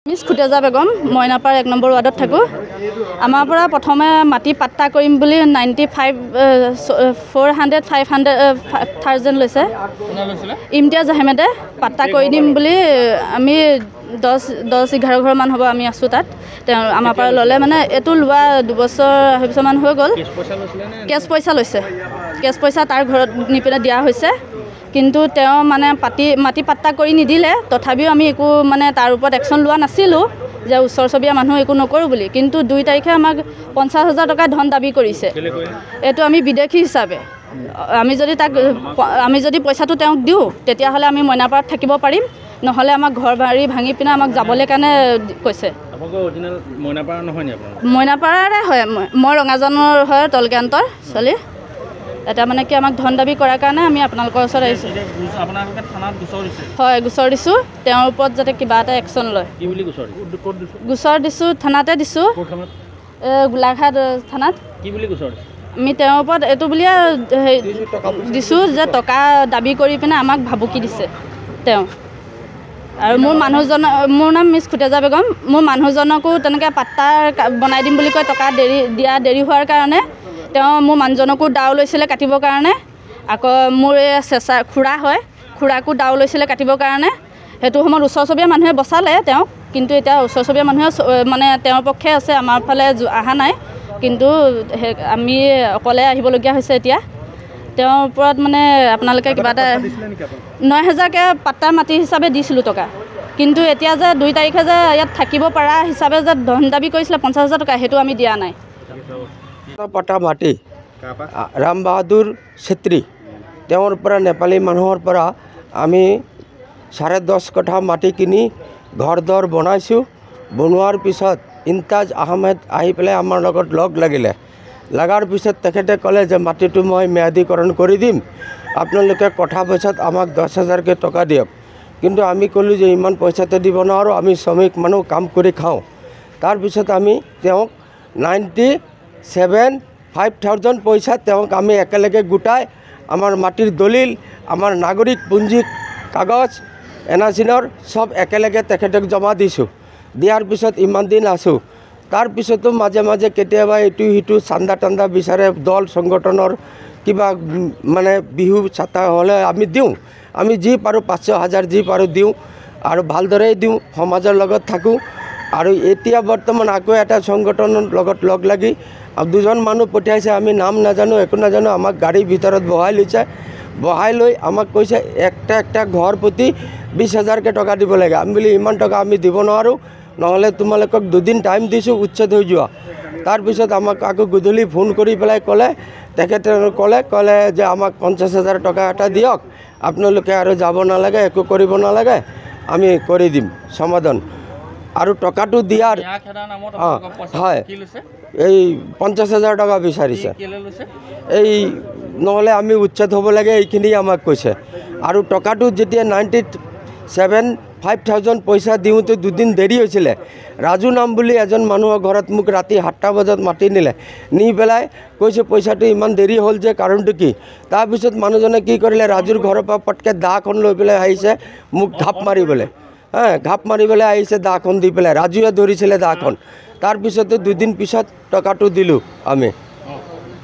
Miss খুটেজা Begum Mainapar 1 number ৱাৰ্ডত থাকোঁ। আমাৰ পৰা প্ৰথমে মাটি পাট্টা কৰিম বুলি 400,000 লৈছে। ইমতিয়াজ আহমেদে পাট্টা কৰি দিম বুলি আমি 10-11 ঘৰমান হ'ব আমি আছোঁ তাত। তেওঁ আমাৰ পৰা ল'লে মানে এইটো লোৱা 2 বছৰ 2.5 বছৰমান হৈ গ'ল। কেছ পইচা লৈছে। কেছ পইচা তাৰ ঘৰত নি পিনে দিয়া হৈছে। কিন্তু তেওঁ মানে মাটি পাট্টা কৰি নিদিলে। তথাপিও আমি একো মানে তাৰ ওপৰত একশ্যন লোৱা নাছিলোঁ যে ওচৰ চবীয়া মানুহ একো নকৰোঁ বুলি। কিন্তু 2 তাৰিখে আমাক 50,000 টকা ধন দাবী কৰিছে। এইটো আমি বিদেশী হিচাপে আমি যদি পইচাটো তেওঁক দিওঁ তেতিয়াহ'লে আমি মইনাপাৰত থাকিব পাৰিম, নহ'লে আমাক ঘৰ বাৰী ভাঙি পিনে আমাক যাবলৈ কাৰণে কৈছে। মইনাপাৰাৰে হয়, মই ৰঙাজানৰ হয় তলকেন্তৰ ছোৱালী। এটা মানে কি আমাক ধন দাবী কৰাৰ কাৰণে আমি আপোনালোকৰ ওচৰত আহিছোঁ। হয়, গোচৰ দিছোঁ তেওঁৰ ওপৰত যাতে কিবা এটা একশ্যন লয়। গোচৰ দিছোঁ থানাতে দিছোঁ, গোলাঘাট থানাত। আমি তেওঁৰ ওপৰত এইটো বুলিয়ে দিছোঁ যে টকা দাবী কৰি পিনে আমাক ভাবুকি দিছে তেওঁ। আৰু মোৰ নাম মিছ খুটেজা বেগম। মোৰ মানুহজনকো তেনেকৈ পাট্টা বনাই দিম বুলি কৈ টকা দেৰি হোৱাৰ কাৰণে তেওঁ মোৰ মানুহজনকো দাও লৈছিলে কাটিবৰ কাৰণে। আকৌ মোৰ এই খুৰা হয়, খুৰাকো দাও লৈছিলে কাটিবৰ কাৰণে। সেইটো সময়ত ওচৰ চবীয়া মানুহে বচালে তেওঁক, কিন্তু এতিয়া ওচৰ চবীয়া মানুহে মানে তেওঁৰ পক্ষে আছে, আমাৰ ফালে অহা নাই। কিন্তু আমি অকলে আহিবলগীয়া হৈছে এতিয়া। তেওঁৰ ওপৰত মানে আপোনালোকে কিবা এটা 9,000কৈ পাট্টা মাটি হিচাপে দিছিলোঁ টকা। কিন্তু এতিয়া যে 2 তাৰিখে যে ইয়াত থাকিব পৰা হিচাপে যে ধন দাবী কৰিছিলে 50,000 টকা, সেইটো আমি দিয়া নাই। পাট্টা মাটি ৰাম বাহাদুৰ চেত্ৰী, তেওঁৰ পৰা নেপালী মানুহৰ পৰা আমি 10.5 কঠা মাটি কিনি ঘৰ দৰ বনাইছোঁ। বনোৱাৰ পিছত ইমতিয়াজ আহমেদ আহি পেলাই আমাৰ লগত লগ লাগিলে। লগাৰ পিছত তেখেতে ক'লে যে মাটিটো মই ম্যাদীকৰণ কৰি দিম, আপোনালোকে কঠা পইচাত আমাক 10,000কৈ টকা দিয়ক। কিন্তু আমি ক'লোঁ যে ইমান পইচাতে দিব নোৱাৰোঁ, আমি শ্ৰমিক মানুহ কাম কৰি খাওঁ। তাৰপিছত আমি তেওঁক 97,500 পইচা তেওঁক আমি একেলগে গোটাই আমাৰ মাটিৰ দলিল, আমাৰ নাগৰিক পঞ্জী কাগজ, এনআৰচিনৰ চব একেলগে তেখেতক জমা দিছোঁ। দিয়াৰ পিছত ইমান দিন আছোঁ। তাৰপিছতো মাজে মাজে কেতিয়াবা ইটো সিটো চান্দা টান্দা বিচাৰে, দল সংগঠনৰ কিবা মানে বিহু চাতা হ'লে আমি দিওঁ। আমি যি পাৰোঁ 500,000 যি পাৰোঁ দিওঁ আৰু ভালদৰেই দিওঁ, সমাজৰ লগত থাকোঁ। আৰু এতিয়া বৰ্তমান আকৌ এটা সংগঠনৰ লগত লগ লাগি 2জন মানুহ পঠিয়াইছে, আমি নাম নাজানো, একো নাজানো। আমাক গাড়ীৰ ভিতৰত বহাই লৈছে। বহাই লৈ আমাক কৈছে একটা ঘৰ প্ৰতি 20,000কৈ টকা দিব লাগে। আমি বুলি ইমান টকা আমি দিব নোৱাৰোঁ, নহ'লে তোমালোকক 2 দিন টাইম দিছোঁ, উচ্ছেদ হৈ যোৱা। তাৰপিছত আমাক আকৌ গধূলি ফোন কৰি পেলাই তেখেতে ক'লে যে আমাক 50,000 টকা এটা দিয়ক, আপোনালোকে আৰু যাব নালাগে, একো কৰিব নালাগে, আমি কৰি দিম সমাধান। আৰু টকাটো দিয়াৰ হয়, এই 50,000 টকা বিচাৰিছে। এই নহ'লে আমি উচ্ছেদ হ'ব লাগে, এইখিনি আমাক কৈছে। আৰু টকাটো যেতিয়া 97,500 পইচা দিওঁতে 2 দিন দেৰি হৈছিলে। ৰাজু নাম বুলি এজন মানুহৰ ঘৰত মোক ৰাতি 7টা বজাত মাতি নিলে। নি পেলাই কৈছে পইচাটো ইমান দেৰি হ'ল যে কাৰণটো কি। তাৰপিছত মানুহজনে কি কৰিলে, ৰাজুৰ ঘৰৰ পৰা পটকৈ দাখন লৈ পেলাই আহিছে মোক ঘাপ মাৰিবলৈ। ঘাপ মাৰিবলৈ আহিছে, দাখন দি পেলাই ৰাজুৱে ধৰিছিলে দাখন। তাৰপিছতে 2 দিন পিছত টকাটো দিলোঁ আমি।